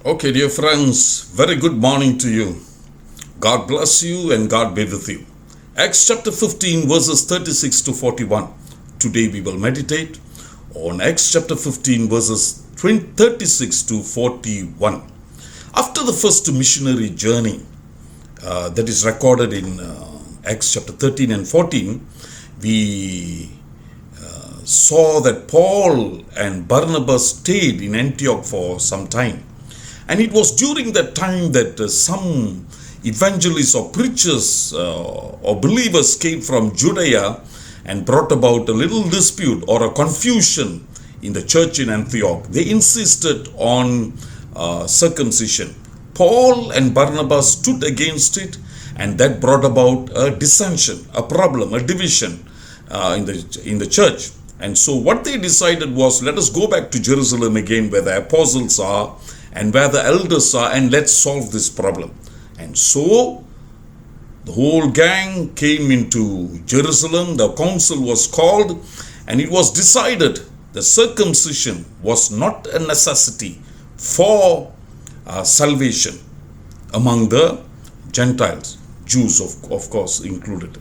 Okay, dear friends, very good morning to you. God bless you and God be with you. Acts chapter 15, verses 36 to 41. Today we will meditate on Acts chapter 15, verses 36 to 41. After the first missionary journey that is recorded in Acts chapter 13 and 14, we saw that Paul and Barnabas stayed in Antioch for some time. And it was during that time that some evangelists or preachers or believers came from Judea and brought about a little dispute or a confusion in the church in Antioch. They insisted on circumcision. Paul and Barnabas stood against it, and that brought about a dissension, a problem, a division in the church. And so what they decided was, let us go back to Jerusalem again where the apostles are and where the elders are, and let's solve this problem. And so the whole gang came into Jerusalem, the council was called, and it was decided the circumcision was not a necessity for salvation among the Gentiles, Jews of course included.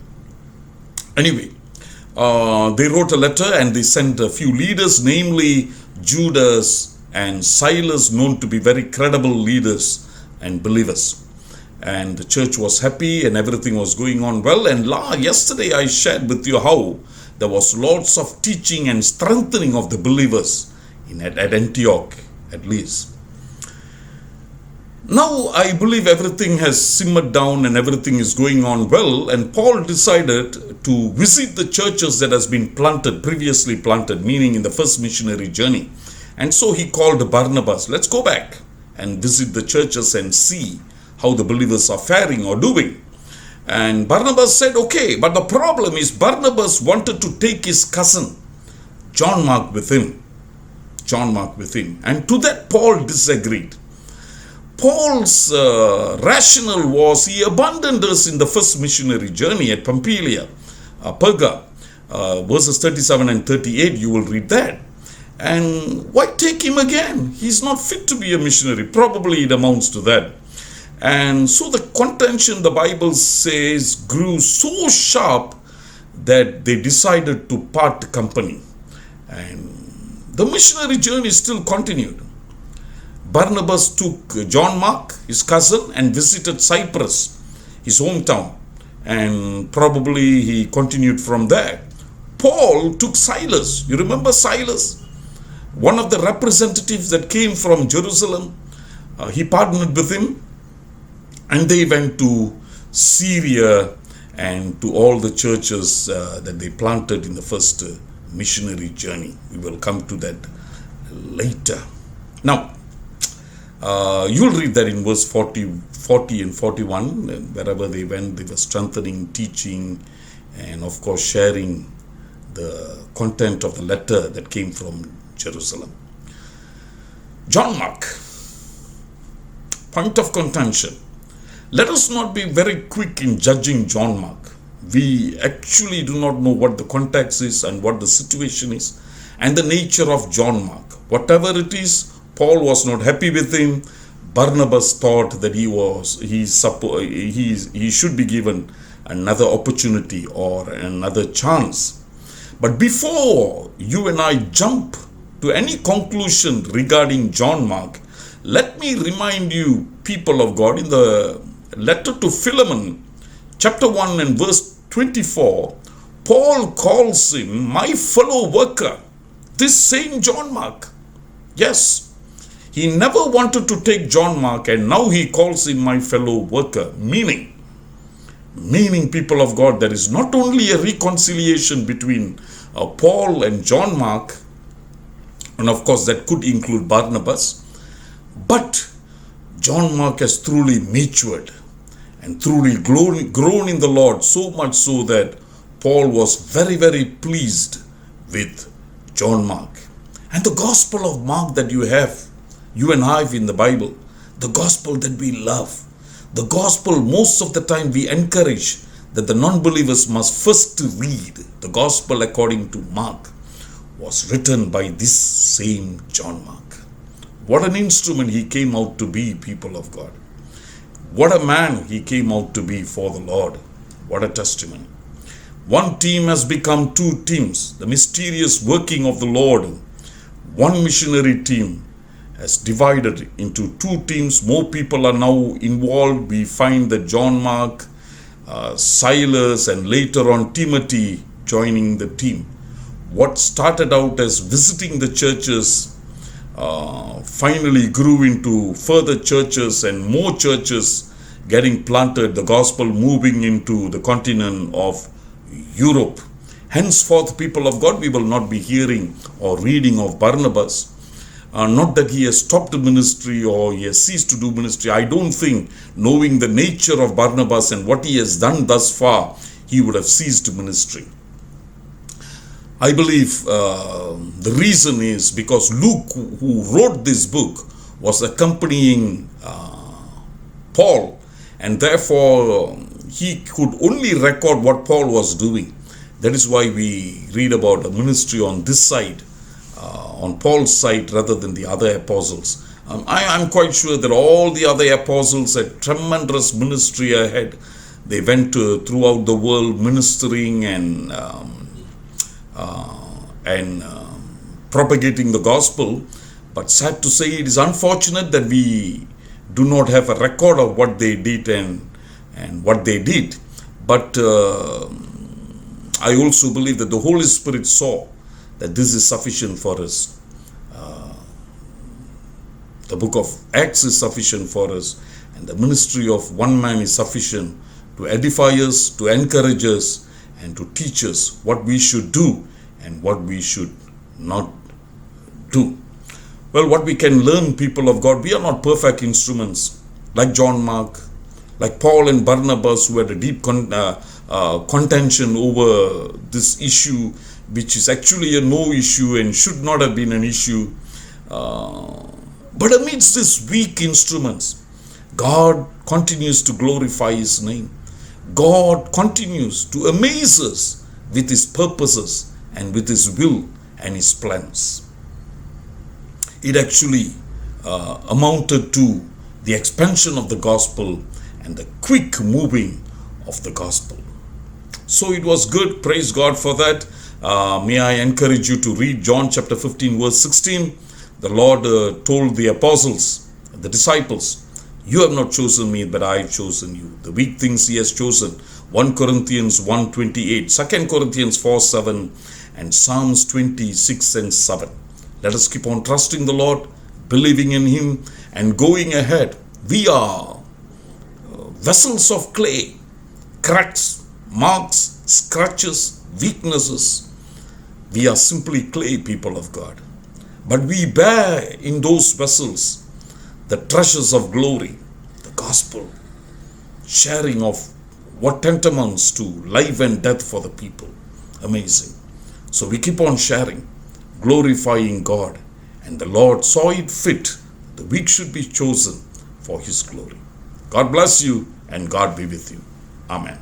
Anyway, they wrote a letter and they sent a few leaders, namely Judas and Silas, known to be very credible leaders and believers. And the church was happy and everything was going on well. And yesterday I shared with you how there was lots of teaching and strengthening of the believers at Antioch at least. Now I believe everything has simmered down and everything is going on well, and Paul decided to visit the churches that has been previously planted, meaning in the first missionary journey. And so he called Barnabas, let's go back and visit the churches and see how the believers are faring or doing. And Barnabas said, okay, but the problem is Barnabas wanted to take his cousin, John Mark with him. And to that Paul disagreed. Paul's rationale was he abandoned us in the first missionary journey at Pamphylia, Perga, verses 37 and 38, you will read that. And why take him again? He's not fit to be a missionary. Probably it amounts to that. And so the contention, the Bible says, grew so sharp that they decided to part company. And the missionary journey still continued. Barnabas took John Mark, his cousin, and visited Cyprus, his hometown. And probably he continued from there. Paul took Silas. You remember Silas? One of the representatives that came from Jerusalem. He partnered with him. And they went to Syria and to all the churches that they planted in the first missionary journey. We will come to that later. Now, you'll read that in verse 40 and 41. Wherever they went, they were strengthening, teaching, and of course sharing the content of the letter that came from Jerusalem. John Mark, point of contention. Let us not be very quick in judging John Mark. We actually do not know what the context is and what the situation is and the nature of John Mark. Whatever it is, Paul was not happy with him. Barnabas thought that he should be given another opportunity or another chance. But before you and I jump to any conclusion regarding John Mark, let me remind you, people of God, in the letter to Philemon, chapter 1 and verse 24, Paul calls him my fellow worker, this same John Mark. Yes, he never wanted to take John Mark, and now he calls him my fellow worker, meaning people of God, there is not only a reconciliation between Paul and John Mark, and of course that could include Barnabas, but John Mark has truly matured and truly grown in the Lord, so much so that Paul was very, very pleased with John Mark. And the gospel of Mark that you and I have in the Bible, the gospel that we love, the gospel most of the time we encourage that the non-believers must first read, the gospel according to Mark, was written by this same John Mark. What an instrument he came out to be, people of God. What a man he came out to be for the Lord. What a testimony. One team has become two teams. The mysterious working of the Lord. One missionary team has divided into two teams. More people are now involved. We find that John Mark, Silas, and later on Timothy joining the team. What started out as visiting the churches finally grew into further churches and more churches getting planted, the gospel moving into the continent of Europe. Henceforth, people of God, we will not be hearing or reading of Barnabas. Not that he has stopped the ministry or he has ceased to do ministry. I don't think, knowing the nature of Barnabas and what he has done thus far, he would have ceased ministry. I believe the reason is because Luke, who wrote this book, was accompanying Paul, and therefore he could only record what Paul was doing. That is why we read about the ministry on this side, on Paul's side, rather than the other apostles. I'm quite sure that all the other apostles had tremendous ministry ahead. They went throughout the world ministering and propagating the gospel. But sad to say, it is unfortunate that we do not have a record of what they did and what they did. But I also believe that the Holy Spirit saw that this is sufficient for us. The book of Acts is sufficient for us, and the ministry of one man is sufficient to edify us, to encourage us, and to teach us what we should do and what we should not do. Well, what we can learn, people of God, we are not perfect instruments like John Mark, like Paul and Barnabas, who had a deep contention over this issue, which is actually a no issue and should not have been an issue. But amidst these weak instruments, God continues to glorify His name. God continues to amaze us with His purposes and with His will and His plans. It actually amounted to the expansion of the gospel and the quick moving of the gospel. So it was good. Praise God for that. May I encourage you to read John chapter 15 verse 16. The Lord told the apostles, the disciples, "You have not chosen me, but I have chosen you." The weak things He has chosen. 1 Corinthians 1:28, 2 Corinthians 4:7, and Psalms 26 and 7. Let us keep on trusting the Lord, believing in Him, and going ahead. We are vessels of clay, cracks, marks, scratches, weaknesses. We are simply clay, people of God. But we bear in those vessels the treasures of glory, the gospel, sharing of what tantamounts to life and death for the people. Amazing. So we keep on sharing, glorifying God, and the Lord saw it fit the weak should be chosen for His glory. God bless you, and God be with you. Amen.